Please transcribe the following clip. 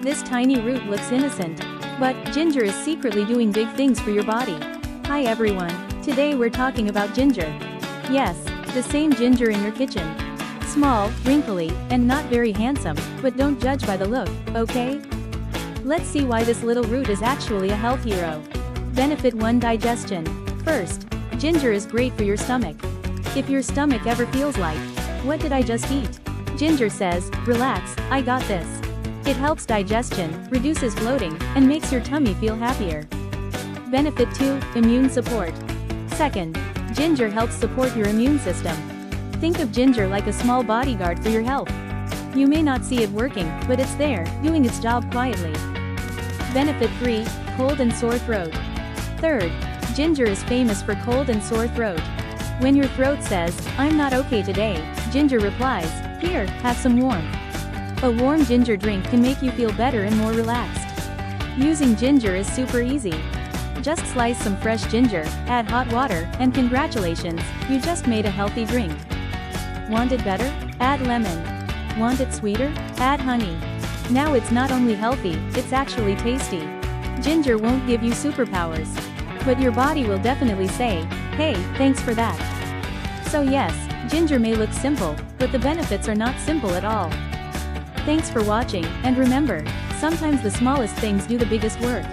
This tiny root looks innocent, but ginger is secretly doing big things for your body. Hi everyone, today we're talking about ginger. Yes, the same ginger in your kitchen. Small, wrinkly, and not very handsome, but don't judge by the look, okay? Let's see why this little root is actually a health hero. Benefit 1: Digestion. First, ginger is great for your stomach. If your stomach ever feels like, "What did I just eat?" Ginger says, "Relax, I got this." It helps digestion, reduces bloating, and makes your tummy feel happier. Benefit 2: Immune support. Second, ginger helps support your immune system. Think of ginger like a small bodyguard for your health. You may not see it working, but it's there, doing its job quietly. Benefit 3: Cold and sore throat. Third, ginger is famous for cold and sore throat. When your throat says, "I'm not okay today," ginger replies, "Here, have some warmth." A warm ginger drink can make you feel better and more relaxed. Using ginger is super easy. Just slice some fresh ginger, add hot water, and congratulations, you just made a healthy drink. Want it better? Add lemon. Want it sweeter? Add honey. Now it's not only healthy, it's actually tasty. Ginger won't give you superpowers, but your body will definitely say, "Hey, thanks for that." So yes, ginger may look simple, but the benefits are not simple at all. Thanks for watching, and remember, sometimes the smallest things do the biggest work.